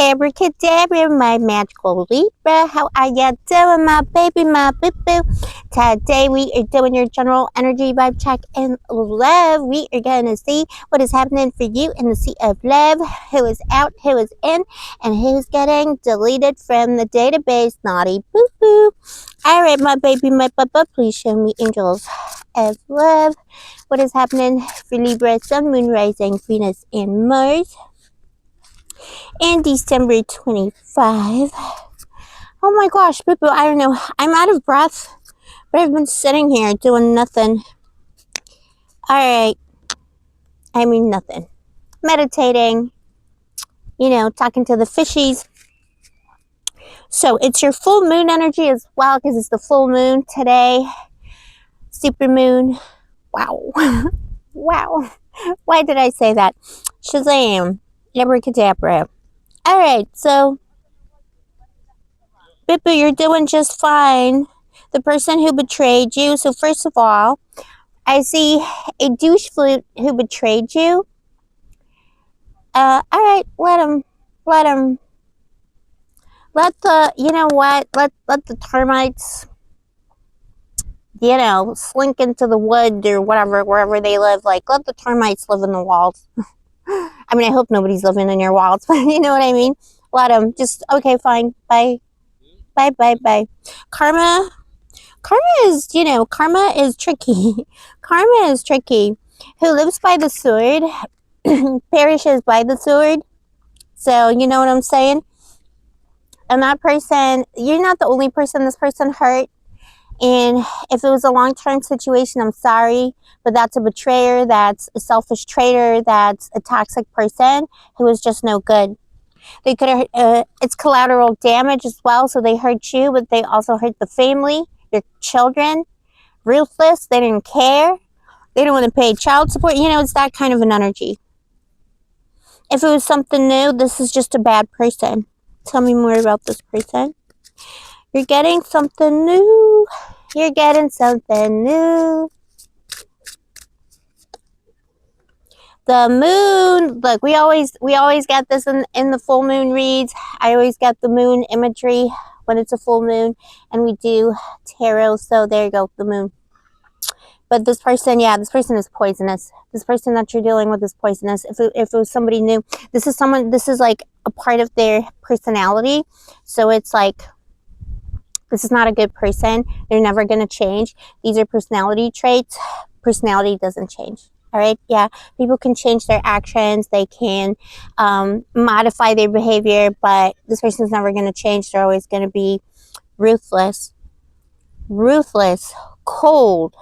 Abracadabra, my magical Libra. How are ya doing, my baby, my boo-boo? Today we are doing your general energy vibe check in love. We are going to see what is happening for you in the sea of love, who is out, who is in, and who's getting deleted from the database. Naughty boo-boo. All right, my baby, my bubba, please show me angels of love. What is happening for Libra, Sun, Moon, Rising, Venus, and Mars? And December 25. Oh my gosh, boo-boo, I don't know. I'm out of breath, but I've been sitting here doing nothing. Alright. I mean nothing. Meditating. You know, talking to the fishies. So, it's your full moon energy as well, because it's the full moon today. Super moon. Wow. Wow. Why did I say that? Shazam. Abracadabra. Alright, so Bippa, you're doing just fine. The person who betrayed you. So first of all, I see a douche flute who betrayed you. Alright, let the, you know what, let the termites, you know, slink into the wood or whatever, wherever they live. Like, let the termites live in the walls. I mean, I hope nobody's living in your walls, but you know what I mean? Let them just, okay, fine, bye. Bye. Karma is, you know, karma is tricky. Karma is tricky. Who lives by the sword perishes by the sword. So, you know what I'm saying? And that person, you're not the only person this person hurt. And if it was a long-term situation, I'm sorry, but that's a betrayer, that's a selfish traitor, that's a toxic person who is just no good. They could have, it's collateral damage as well, so they hurt you, but they also hurt the family, your children. Ruthless, they didn't care. They don't want to pay child support. You know, it's that kind of an energy. If it was something new, this is just a bad person. Tell me more about this person. You're getting something new. You're getting something new. The moon, look, we always get this in the full moon reads. I always get the moon imagery when it's a full moon, and we do tarot. So there you go, the moon. But this person, yeah, this person is poisonous. This person that you're dealing with is poisonous. If it was somebody new, this is like a part of their personality. So it's like, this is not a good person. They're never going to change. These are personality traits. Personality doesn't change. All right. Yeah. People can change their actions. They can modify their behavior, but this person's never going to change. They're always going to be ruthless, cold,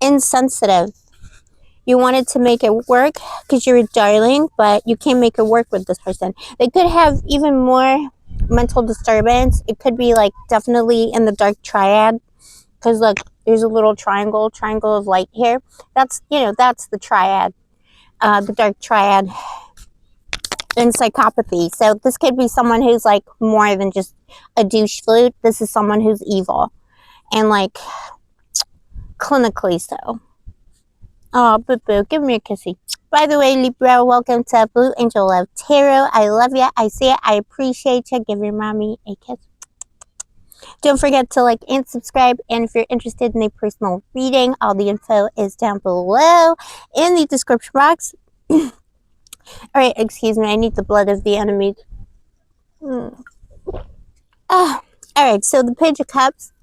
insensitive. You wanted to make it work because you're a darling, but you can't make it work with this person. They could have even more mental disturbance. It could be like definitely in the dark triad, because look, there's a little triangle of light here. That's, you know, that's the triad, the dark triad in psychopathy. So this could be someone who's like more than just a douche flute. This is someone who's evil and like clinically so. Oh, boo-boo, give me a kissy. By the way, Libra, welcome to Blue Angel Love Tarot. I love you. I see it. I appreciate you. Give your mommy a kiss. Don't forget to like and subscribe. And if you're interested in a personal reading, all the info is down below in the description box. All right, excuse me. I need the blood of the enemies. All right, so the Page of Cups,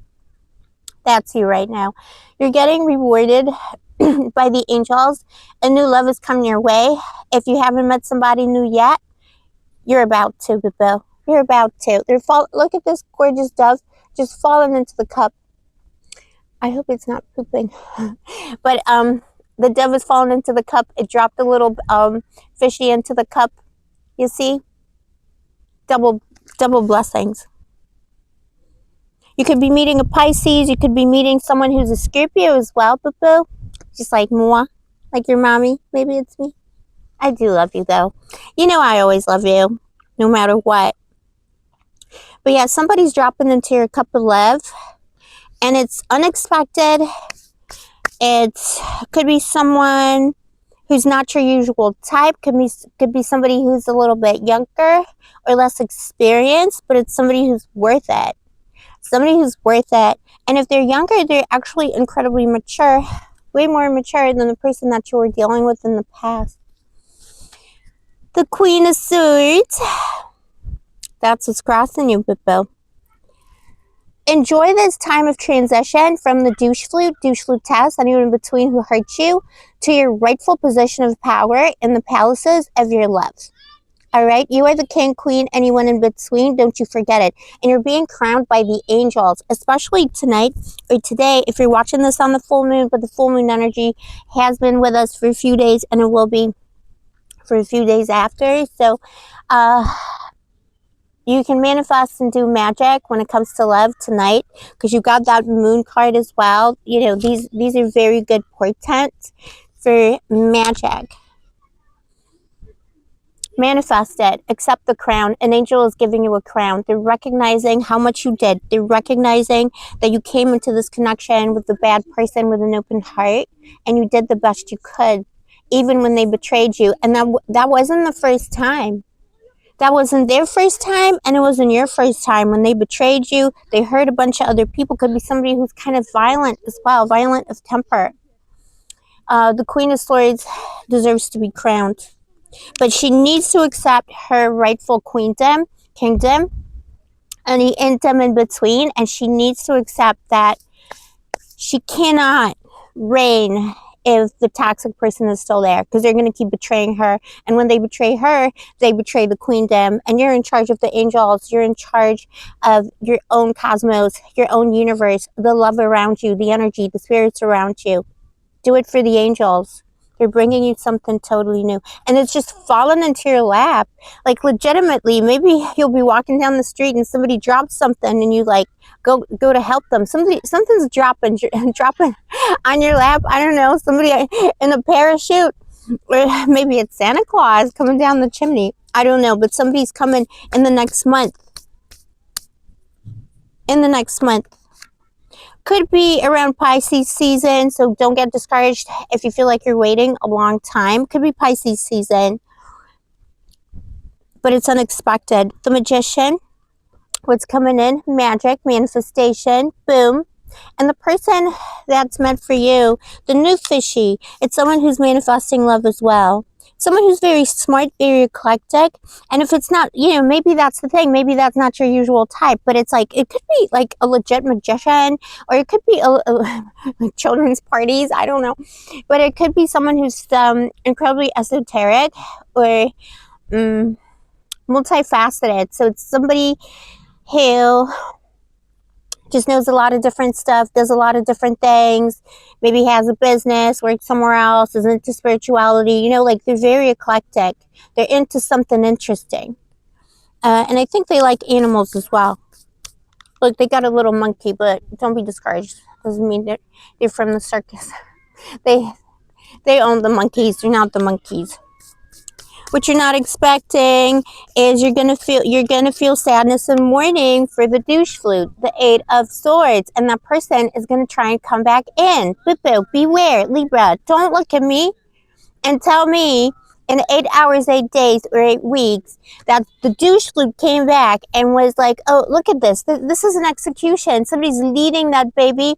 that's you right now. You're getting rewarded by the angels. A new love is coming your way. If you haven't met somebody new yet, you're about to, boo. You're about to. Look at this gorgeous dove just falling into the cup. I hope it's not pooping. But the dove is falling into the cup. It dropped a little fishy into the cup. You see? Double blessings. You could be meeting a Pisces. You could be meeting someone who's a Scorpio as well, boo. Just like muah, like your mommy. Maybe it's me. I do love you, though. You know I always love you, no matter what. But yeah, somebody's dropping into your cup of love, and it's unexpected. It could be someone who's not your usual type. Could be somebody who's a little bit younger or less experienced, but it's somebody who's worth it. Somebody who's worth it. And if they're younger, they're actually incredibly mature, way more mature than the person that you were dealing with in the past. The Queen of Swords. That's what's crossing you, Bippo. Enjoy this time of transition from the douche flute test, anyone in between who hurt you, to your rightful position of power in the palaces of your love. All right, you are the king, queen, anyone in between. Don't you forget it. And you're being crowned by the angels, especially tonight or today. If you're watching this on the full moon, but the full moon energy has been with us for a few days, and it will be for a few days after. So, you can manifest and do magic when it comes to love tonight, because you got that moon card as well. You know, these are very good portents for magic. Manifest it. Accept the crown. An angel is giving you a crown. They're recognizing how much you did. They're recognizing that you came into this connection with the bad person with an open heart, and you did the best you could, even when they betrayed you. And that wasn't the first time. That wasn't their first time, and it wasn't your first time. When they betrayed you, they hurt a bunch of other people. Could be somebody who's kind of violent as well, violent of temper. The Queen of Swords deserves to be crowned, but she needs to accept her rightful kingdom, any kingdom in between, and she needs to accept that she cannot reign if the toxic person is still there, because they're going to keep betraying her. And when they betray her, they betray the queendom. And you're in charge of the angels. You're in charge of your own cosmos, your own universe, the love around you, the energy, the spirits around you. Do it for the angels. They're bringing you something totally new. And it's just fallen into your lap. Like, legitimately, maybe you'll be walking down the street and somebody drops something, and you like go to help them. Something's dropping on your lap. I don't know, somebody in a parachute, or maybe it's Santa Claus coming down the chimney. I don't know, but somebody's coming in the next month. Could be around Pisces season, so don't get discouraged if you feel like you're waiting a long time. Could be Pisces season, but it's unexpected. The Magician, what's coming in, magic, manifestation, boom. And the person that's meant for you, the new fishy, it's someone who's manifesting love as well. Someone who's very smart, very eclectic. And if it's not, you know, maybe that's the thing. Maybe that's not your usual type. But it's like, it could be like a legit magician, or it could be like children's parties. I don't know. But it could be someone who's incredibly esoteric or multifaceted. So it's somebody who just knows a lot of different stuff, does a lot of different things, maybe has a business, works somewhere else, is into spirituality, you know, like they're very eclectic. They're into something interesting. And I think they like animals as well. Look, they got a little monkey, but don't be discouraged. Doesn't mean they're from the circus. They own the monkeys, they're not the monkeys. What you're not expecting is you're gonna feel sadness and mourning for the douche flute, the 8 of Swords, and that person is gonna try and come back in. Bippo, beware, Libra. Don't look at me and tell me in 8 hours, 8 days, or 8 weeks that the douche flute came back and was like, "Oh, look at this. This is an execution. Somebody's leading that baby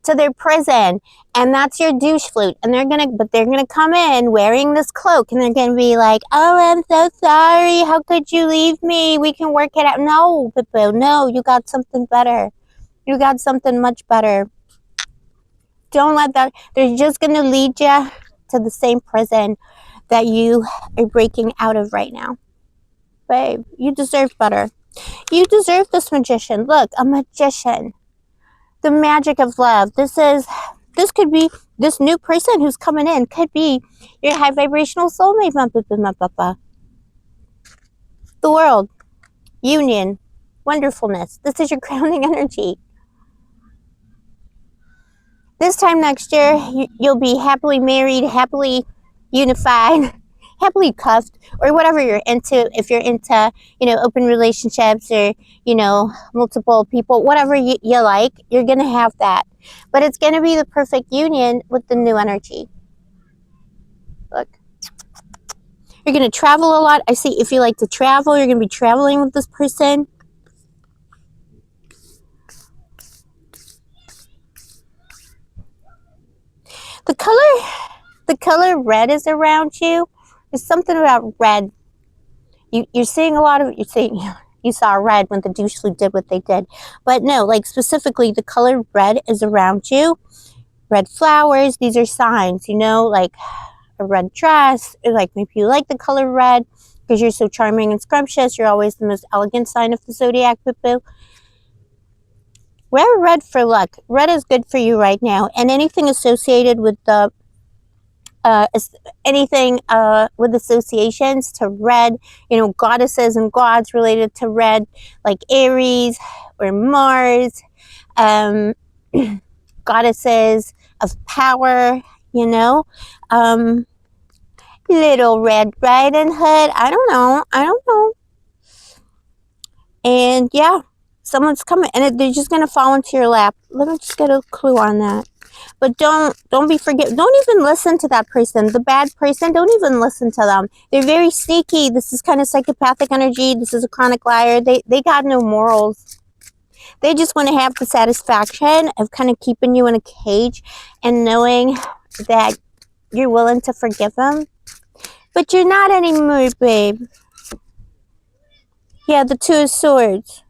to their prison, and that's your douche flute." And they're gonna come in wearing this cloak, and they're gonna be like, "Oh, I'm so sorry. How could you leave me? We can work it out." No, Pippo, no, you got something better. You got something much better. Don't let that. They're just gonna lead you to the same prison that you are breaking out of right now. Babe, you deserve better. You deserve this Magician. Look, a magician. The magic of love. This could be this new person who's coming in, could be your high vibrational soulmate. The world, union, wonderfulness. This is your grounding energy. This time next year, you'll be happily married, happily unified, happily cuffed, or whatever you're into. If you're into, you know, open relationships, or, you know, multiple people, whatever you like, you're going to have that. But it's going to be the perfect union with the new energy. Look. You're going to travel a lot. I see if you like to travel, you're going to be traveling with this person. The color red is around you. There's something about red. You're seeing a lot of, you saw red when the douche did what they did. But no, like specifically the color red is around you. Red flowers, these are signs, you know, like a red dress, or like maybe you like the color red because you're so charming and scrumptious. You're always the most elegant sign of the zodiac, boo. Wear red for luck. Red is good for you right now. And anything associated with the with associations to red, you know, goddesses and gods related to red, like Aries or Mars, goddesses of power, you know, Little Red Riding Hood. I don't know. And yeah, someone's coming, and they're just gonna fall into your lap. Let me just get a clue on that. But don't even listen to that person. The bad person, don't even listen to them. They're very sneaky. This is kind of psychopathic energy. This is a chronic liar. They got no morals. They just want to have the satisfaction of kind of keeping you in a cage and knowing that you're willing to forgive them. But you're not anymore, babe. Yeah, the Two of Swords.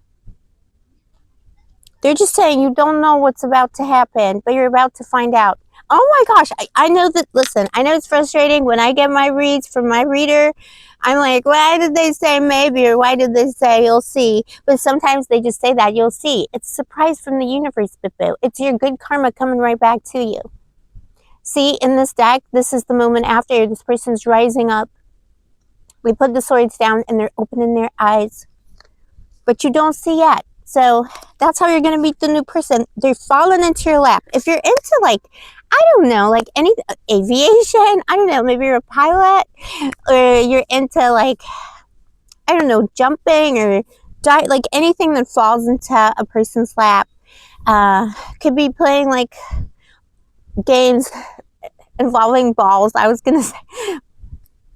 They're just saying you don't know what's about to happen, but you're about to find out. Oh my gosh, I know that, listen, I know it's frustrating when I get my reads from my reader. I'm like, why did they say maybe, or why did they say you'll see? But sometimes they just say that you'll see. It's a surprise from the universe, boo. It's your good karma coming right back to you. See, in this deck, this is the moment after this person's rising up. We put the swords down and they're opening their eyes. But you don't see yet. So that's how you're going to meet the new person. They're falling into your lap. If you're into, like, I don't know, like any aviation, I don't know, maybe you're a pilot, or you're into, like, I don't know, jumping or like anything that falls into a person's lap. Could be playing like games involving balls. I was going to say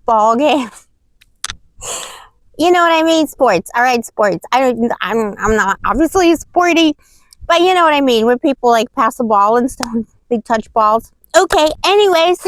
ball games. You know what I mean? Sports. All right, sports. I'm not obviously sporty, but you know what I mean. Where people like pass the ball and stuff, they touch balls. Okay. Anyways,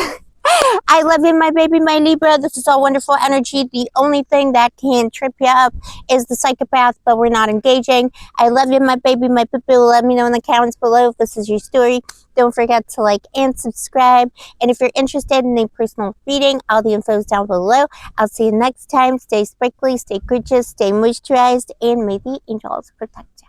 I love you, my baby, my Libra. This is all wonderful energy. The only thing that can trip you up is the psychopath, but we're not engaging. I love you, my baby, my poo-poo. Let me know in the comments below if this is your story. Don't forget to like and subscribe. And if you're interested in a personal reading, all the info is down below. I'll see you next time. Stay sparkly, stay gorgeous, stay moisturized, and may the angels protect you.